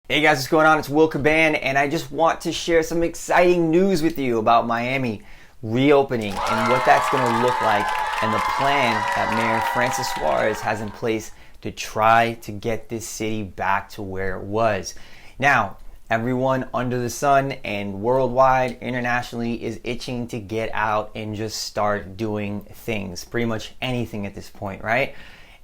Hey guys, what's going on? It's Will Caban, and I just want to share some exciting news with you about Miami reopening and what that's going to look like, and the plan that Mayor Francis Suarez has in place to try to get this city back to where it was. Now, everyone under the sun and worldwide, internationally, is itching to get out and just start doing things, pretty much anything at this point, right?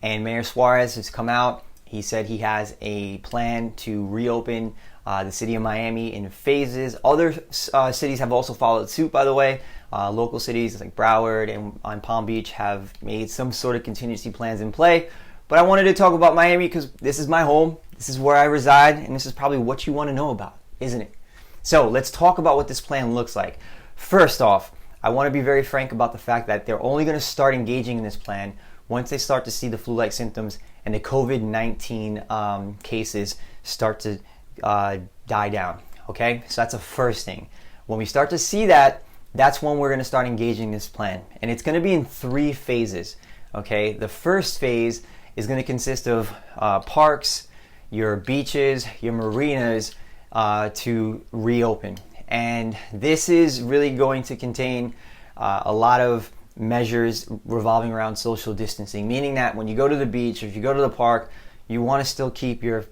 And Mayor Suarez has come out. He said he has a plan to reopen the city of Miami in phases. Other cities have also followed suit, by the way. Local cities like Broward and Palm Beach have made some sort of contingency plans in play. But I wanted to talk about Miami because this is my home, this is where I reside, and this is probably what you want to know about, isn't it? So let's talk about what this plan looks like. First off, I want to be very frank about the fact that they're only going to start engaging in this plan once they start to see the flu-like symptoms and the COVID-19 cases start to die down, okay? So that's the first thing. When we start to see that, that's when we're gonna start engaging this plan. And it's gonna be in 3 phases, okay? The first phase is gonna consist of parks, your beaches, your marinas to reopen. And this is really going to contain a lot of measures revolving around social distancing, meaning that when you go to the beach, or if you go to the park, you want to still keep your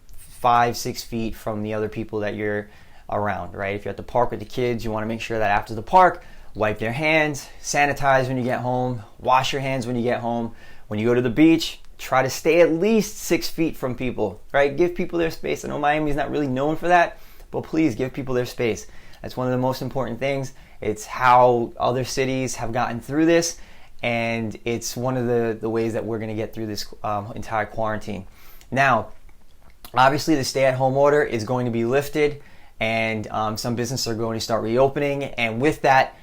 5-6 feet from the other people that you're around, right? If you're at the park with the kids, you want to make sure that after the park, wipe their hands, sanitize when you get home, wash your hands when you get home. When you go to the beach, try to stay at least 6 feet from people, right? Give people their space. I know Miami's not really known for that, but please give people their space. That's one of the most important things. It's how other cities have gotten through this, and it's one of the ways that we're going to get through this entire quarantine. Now, obviously the stay-at-home order is going to be lifted, and some businesses are going to start reopening, and with that,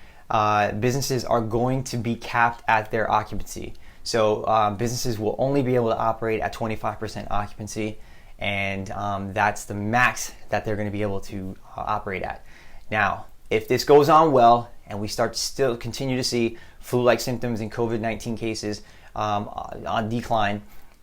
businesses are going to be capped at their occupancy. So businesses will only be able to operate at 25% occupancy, and that's the max that they're going to be able to operate at. Now, if this goes on well and we start to still continue to see flu-like symptoms and COVID-19 cases on decline,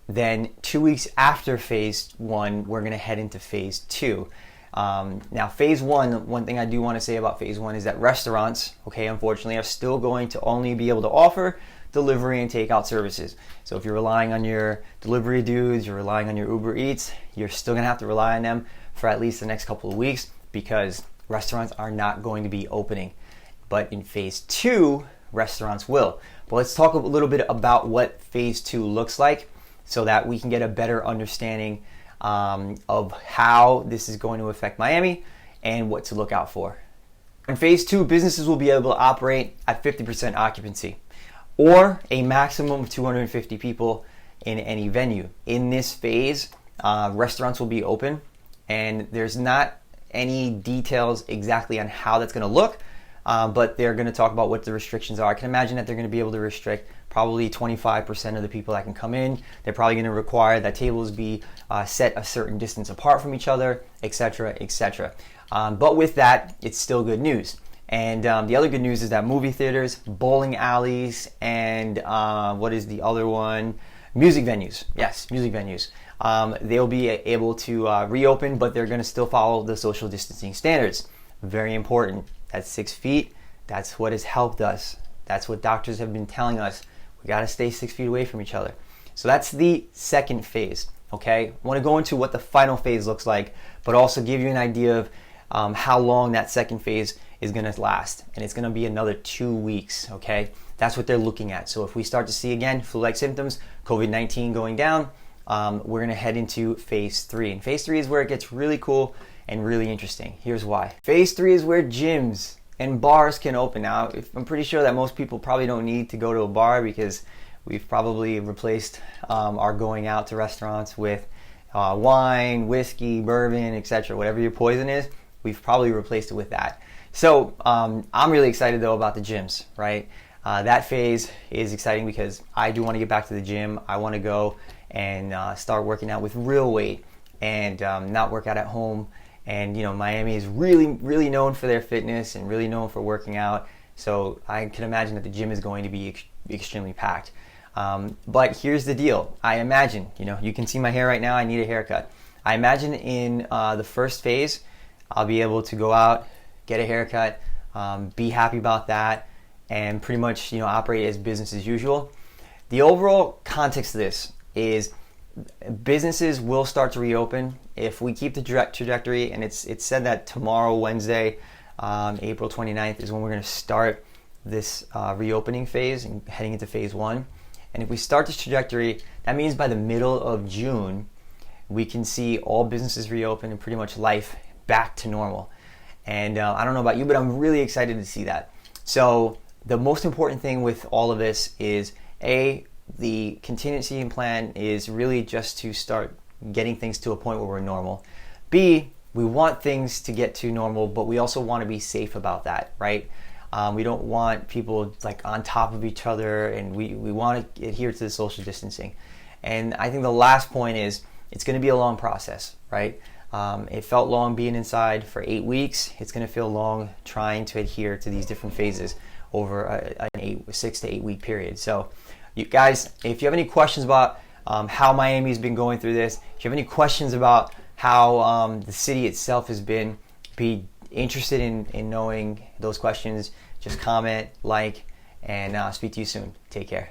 then 2 weeks after phase 1, we're going to head into phase 2. Now, phase 1, one thing I do want to say about phase 1 is that restaurants, okay, unfortunately, are still going to only be able to offer delivery and takeout services. So if you're relying on your delivery dudes, you're relying on your Uber Eats, you're still going to have to rely on them for at least the next couple of weeks, because restaurants are not going to be opening. But in phase 2, restaurants will. But let's talk a little bit about what phase 2 looks like so that we can get a better understanding of how this is going to affect Miami and what to look out for. In phase 2, businesses will be able to operate at 50% occupancy, or a maximum of 250 people in any venue. In this phase, restaurants will be open, and there's not any details exactly on how that's going to look, but they're going to talk about what the restrictions are. I can imagine that they're going to be able to restrict probably 25% of the people that can come in. They're probably going to require that tables be set a certain distance apart from each other, etc., etc. But with that, it's still good news. And the other good news is that movie theaters, bowling alleys, and what is the other one? Music venues. Yes, music venues. They'll be able to reopen, but they're going to still follow the social distancing standards. Very important. That's 6 feet. That's what has helped us. That's what doctors have been telling us. We got to stay 6 feet away from each other. So that's the second phase. Okay, I want to go into what the final phase looks like, but also give you an idea of how long that second phase is going to last. And it's going to be another 2 weeks. Okay, that's what they're looking at. So if we start to see again flu-like symptoms, COVID-19 going down, we're going to head into phase 3. And phase 3 is where it gets really cool and really interesting. Here's why. Phase 3 is where gyms and bars can open. Now, I'm pretty sure that most people probably don't need to go to a bar, because we've probably replaced our going out to restaurants with wine, whiskey, bourbon, etc. Whatever your poison is, we've probably replaced it with that. So I'm really excited though about the gyms, right? That phase is exciting because I do want to get back to the gym. I want to go and start working out with real weight and not work out at home. And you know, Miami is really known for their fitness and really known for working out. So I can imagine that the gym is going to be extremely packed. But here's the deal. I imagine, you know, you can see my hair right now. I need a haircut. I imagine in the first phase, I'll be able to go out, get a haircut, be happy about that, and pretty much operate as business as usual. The overall context of this is businesses will start to reopen if we keep the trajectory, and it's said that tomorrow, Wednesday, April 29th, is when we're going to start this reopening phase and heading into phase one. And if we start this trajectory, that means by the middle of June, we can see all businesses reopen and pretty much life back to normal. And I don't know about you, but I'm really excited to see that. So the most important thing with all of this is the contingency and plan is really just to start getting things to a point where we're normal. B, we want things to get to normal, but we also want to be safe about that, right? We don't want people like on top of each other, and we want to adhere to the social distancing. And I think the last point is it's going to be a long process, right? It felt long being inside for 8 weeks. It's going to feel long trying to adhere to these different phases over an 6 to 8 week period. So you guys, if you have any questions about how Miami's been going through this, if you have any questions about how the city itself has been, be interested in knowing those questions, just comment, like, and speak to you soon. Take care.